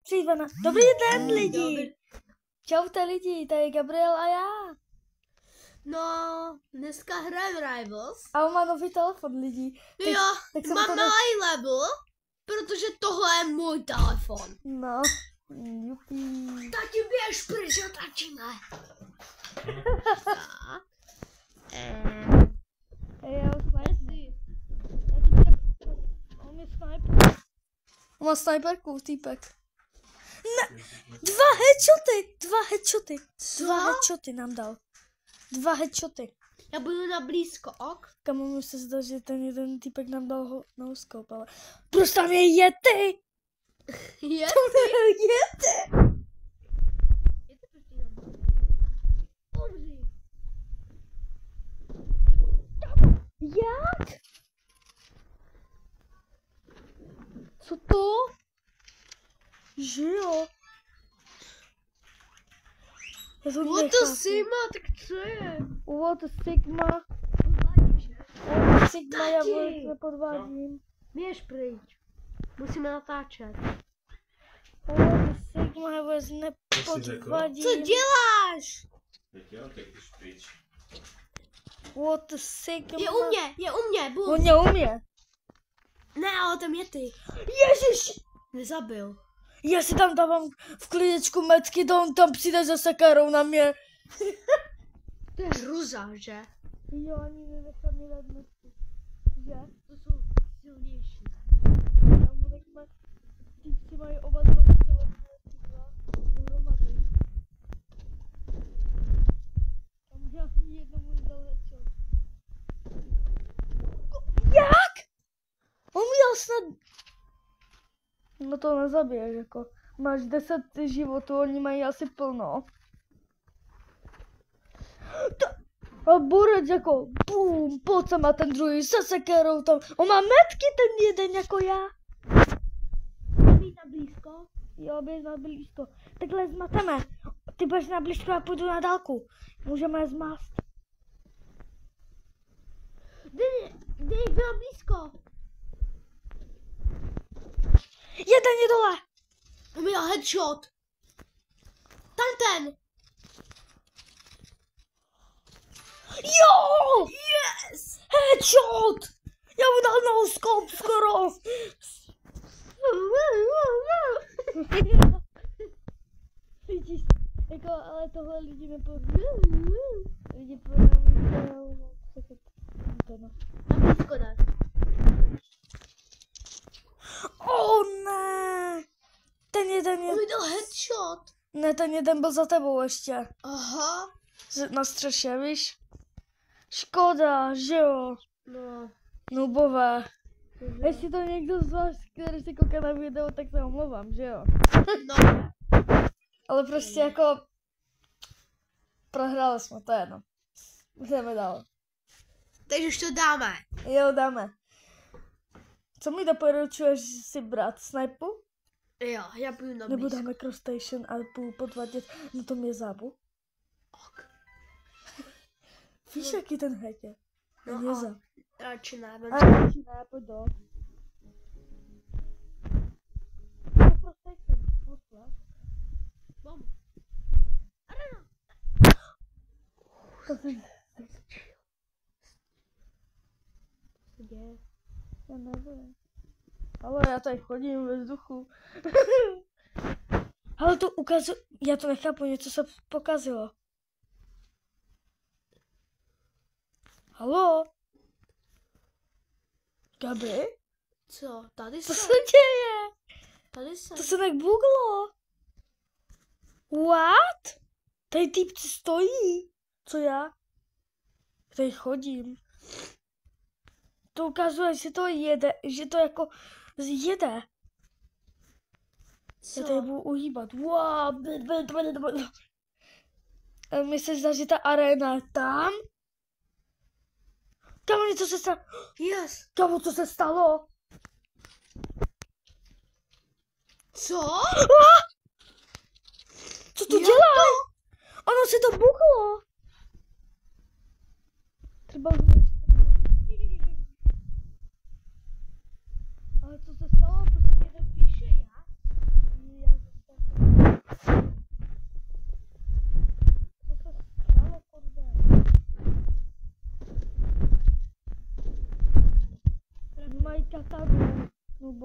přívana. Dobrý den, lidi. Čaute lidi, tady je Gabriel a já. No, dneska hrajeme Rivals. A on má nový telefon, lidi. Jo, mám malý level, protože tohle je můj telefon. No, jupí. Tati, běž pryč, otačíme. Tak. Já ho snajpnu. On mě snajpuje. On má snajperku, týpek. Ne, dva headshoty nám dal. 2 headshoty. Já budu na blízko, ok? Kamu mi se zdá, že ten jeden týpek nám dal ho no scope, ale prostě tam je Yeti! Yeti? Yeti! Yeti prostě nám dal. Umři. Jak? Co to? Že jo? Já to What the Sigma, tak co je? What the Sigma? What the Sigma, já vůbec nepodvádím. Běž pryč. Musíme natáčet. What the Sigma, já vůbec nepodvádím. Co děláš? Tak jo, tak jdeš pryč. What the Sigma? Je u mě, bum. On neumí. Ne, ale tam je ty. Ježiš! Nezabil. Já si tam dávám v klidečku metky, to on tam přijde za sakarou na mě. To je hruza, že? Jo, ani nenechám mě dát metky. Že? To jsou silnější. Tam nechme, ty mají oba dva dohromady. Tam žádný jednomu nedal headshot. Jak? On měl snad... No to nezabiješ, jako. Máš 10 životů, oni mají asi plno. A borec jako bum, pojď sem a ten druhý se sekerou tam. On má metky ten jeden jako já. Být na blízko? Jo, běž na blízko. Takhle zmateme. Ty budeš na blízko a půjdu na dálku. Můžeme je zmást. Dej na blízko. Jeden je dole. Měl headshot. Tam ten. Jo! Yes! Headshot! Já mu dal no scope skoro. Vidíš, jako, ale tohle lidi lidi prodávají Na blízko dát. Ne! Ten jeden je... On mi dal headshot. Ne, ten jeden byl za tebou ještě. Aha. Na střeše, víš? Škoda, že jo? No. Nubové. Jestli to někdo z vás, který si kouká na video, tak se omlouvám, že jo? No. Ale prostě jako... Prohráli jsme, to je jedno. Jdeme dál. Takže už to dáme. Jo, dáme. Co mi doporučuješ si brát? Snipu? Jo, já budu na Nebo blízko. dáme cross station a půl podvádět na tom jezábu? Ok. Víš, jaký ten hack je? Ten No jezab. radši ne. A radši ne, pojď do. Cross station, poslat. Bom. Arena. To se Kde? já nevím. Ale já tady chodím ve vzduchu. Ale to ukazuje, já to nechápu, něco se pokazilo. Haló? Gabi? Co? Tady Co se. se děje? Tady se. To se tak buglo. What? Tady týpci stojí. Co já? Tady chodím. To ukazuje, že to jede, že to jako jede. Co? Já tady budu uhýbat. Wow. Mně se zdá, že ta arena je tam. Kámo, něco se stalo. Yes. Kámo, co se stalo? Co? Co to dělá? Ono se to buglo. Třeba... Ale co se stalo? Prostě jeden píše já.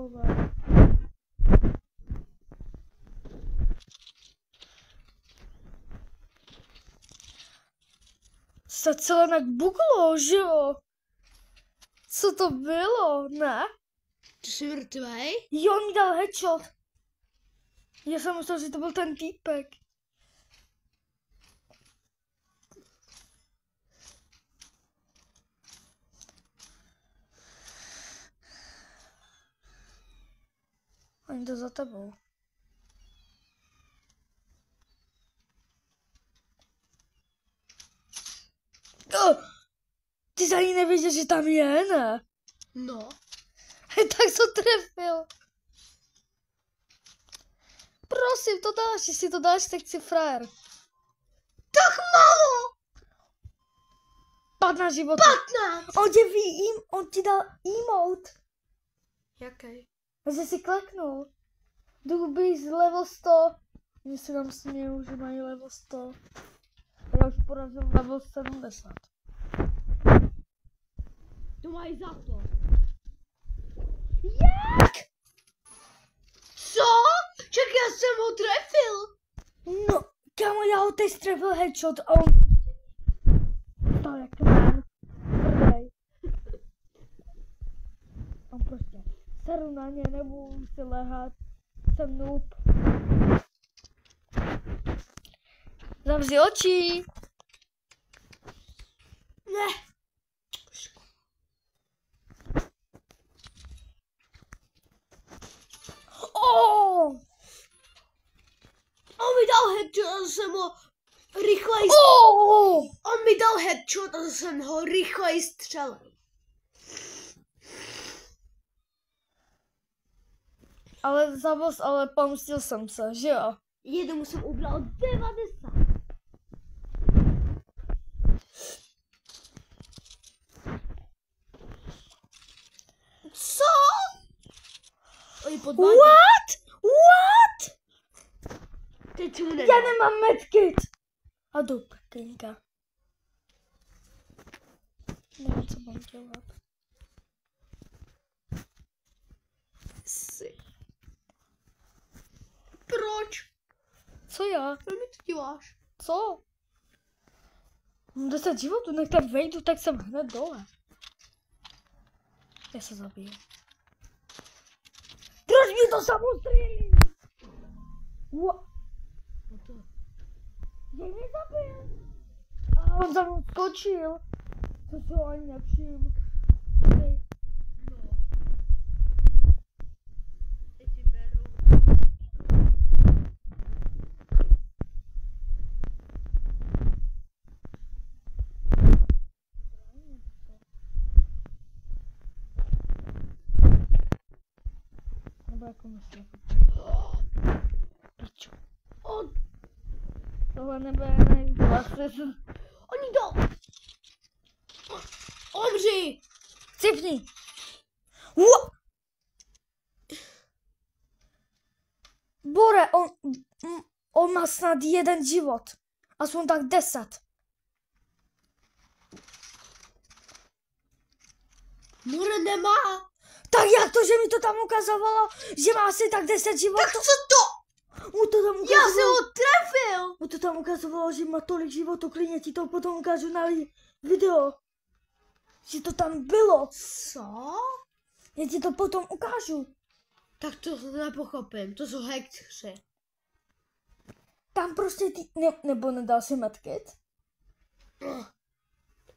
bugovat. Se celé tak buglo, že jo? Co to bylo, ne? Ty jsi mrtvej? Jo, on mi dal headshot. Já jsem myslel, že to byl ten týpek. Oni to za tebou. Ty jsi ani nevěděl, že tam je, ne? No. Tak to trefil. Prosím, to dáš, jestli to dáš, tak si frajer. Tak málo! 15 životů. 15! On ti dal emote. Jaký? Že si kleknul. Duby z level 100. Mě se tam smějou, že mají level 100. Já už porazil level 70. To mají za to. Jak? Co? Čak já jsem ho trefil. No, kámo, já ho teď trefil headshot a on... Stál jak kmen. Prdej. On prostě seru na ně, nebudu si lehat. Jsem noob. Zavři oči. Ne. Oh! On mi dal headshot a jsem ho rychleji... Oh! On mi dal headshot a jsem ho rychleji střelil. Ale zavos, ale pomstil jsem se, že jo? Jednomu jsem ubral 90. Co? Oni podvádí. What? Teď mu Já nemám medkit. A do prkynka. Nevím, co mám dělat. Proč? Co já? Proč mi to děláš? Co? Mám 10 životů, než tam vejdu, tak jsem hned dole. Já se zabiju. Proč mi to samostřílí? Jej mě zabil. A on za mnou skočil. To se ho ani nevšim. No. Teď si beru. Nebo jako myslím. Piču. Tohle nebude nejvíc. Oni jdou. Omři. Cipni. Bore, on má snad jeden život. Aspoň tak 10. More nemá. Tak jak to, že mi to tam ukazovalo, že má asi tak 10 životů? Tak co to? Mu to tam ukazovalo, Já jsem ho trefil. mu to tam ukazovalo, že má tolik životů, klidně ti to potom ukážu na video. Že to tam bylo. Co? Já ti to potom ukážu. Tak to nepochopím. To jsou hackři. Tam prostě nebo nedal si medkit?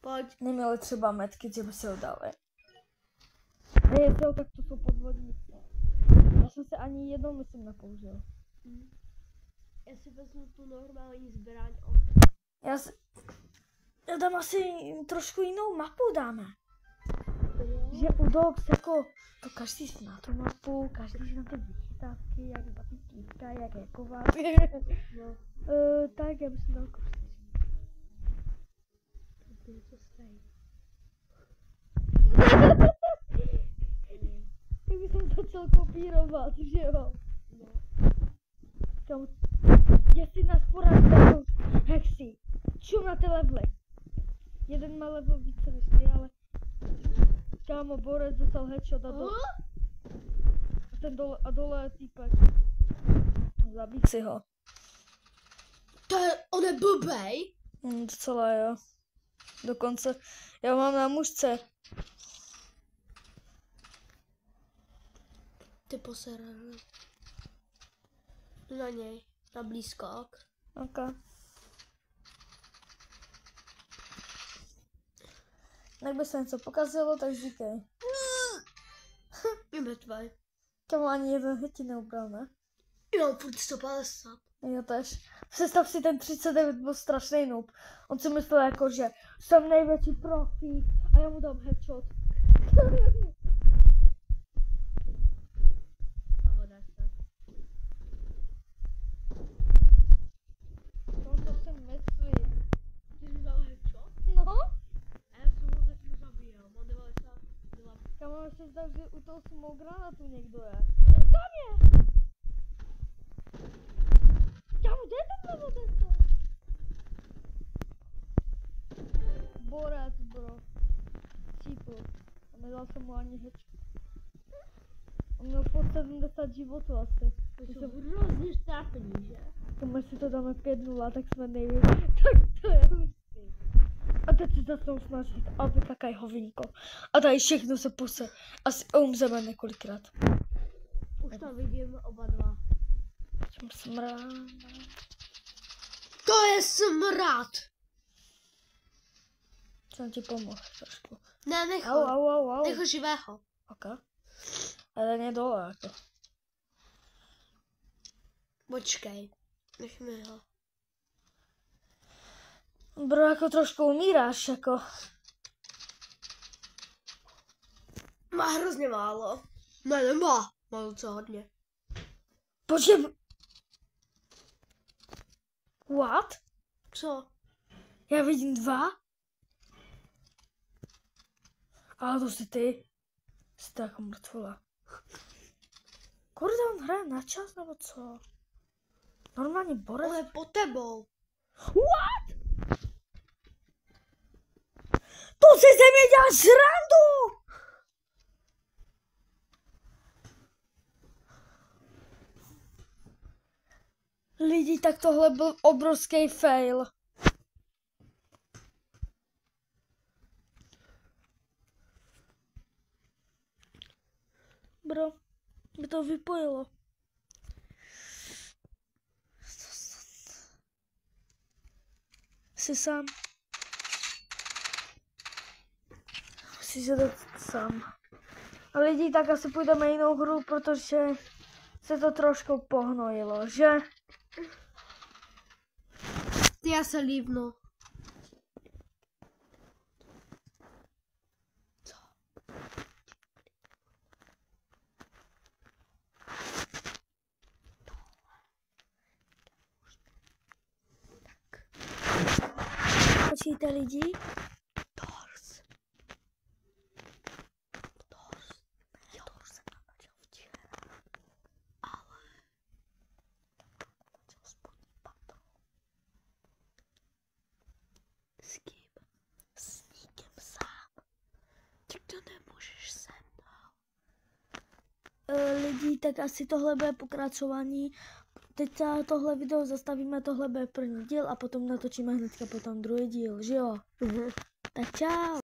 Pojď. Neměli třeba medkit, že by si ho dali. Nejezdil, tak to jsou podvodníci. Já jsem se ani jednou, myslím, nepoužil. Já si vezmu tu normální zbraň. Já tam asi trošku jinou mapu dáme. Že u Dogs jako, to každý zná tu mapu, každý zná ty vychytávky, jak zbatý týpka, jak je kovát. No. Tak já bych si dal kostým. To je to stejné. Tak bych jsem začal kopírovat, že jo? No. Kam, jestli nás poradil Hexy, čum na ty levely. Jeden má level více než ty, ale kámo, Borec dostal headshot a to. ten dole, a dole je týpek. Zabít si ho. On je blbej. Docela jo. Dokonce, já mám na mužce. Ty poseraný. Na něj. Na blízkák. Ok. Kdyby se něco pokazilo, tak říkej. Je mrtvej. Tam ani jeden hit ti neubral, ne? Jo, furt 150. Já tež. Představ si, ten 39 byl strašný noob. On si myslel jako, že jsem největší profík a já mu dám headshot. A voda se. To si myslí. Ty jsi dal headshot? No? A já jsem ho zatím zabíjel. Mám 92. Já mám ještě zdat, že u toho smoke granatu někdo je. Tam je! Kámo, kde je ten levodence? Borec, bro. Čípl. A nedal jsem mu ani hečku. On měl pod 70 životů asi. To jsou hrozně štápení, že? Tomu si to dáme 5-0, tak jsme nejvíc. Tak to je hustý. A teď si začnou snažit, aby takaj hovínko. A tady všechno se puse. Asi umřeme několikrát. Už to vidím oba dva. Čím smrát. To je smrad! Jsem ti pomohl trošku. Ne, nech Au, ho. au, au, au. Nech ho živého. Ok. Ale ne dole, jako. Počkej. Nech mi ho. Bro, jako trošku umíráš, jako. Má hrozně málo. Ne, nemá. Má docela hodně. Počkej. What? Co? Já vidím 2. Ale to jsi ty. Jsi to jako mrtvola. Kurde, on hraje na čas, nebo co? Normálně borec. On je pod tebou. What? To si ze mě děláš srandu! Lidi, tak tohle byl obrovský fail. Bro, by to vypojilo. Jsi sám. Musíš se dát sám. A lidi, tak asi půjdeme jinou hru, protože se to trošku pohnojilo, že? Ty já se líbnu. Co? Počíte lidi? Tors. Jo. Tors jsem tam načal včera. Ale... Načal spodní patro. S kým? S nikým sám. Tak to nemůžeš se mnou. Lidi, tak asi tohle bude pokračování. Teď tohle video zastavíme, tohle bude první díl a potom natočíme hnedka potom druhý díl, že jo? Tak čau.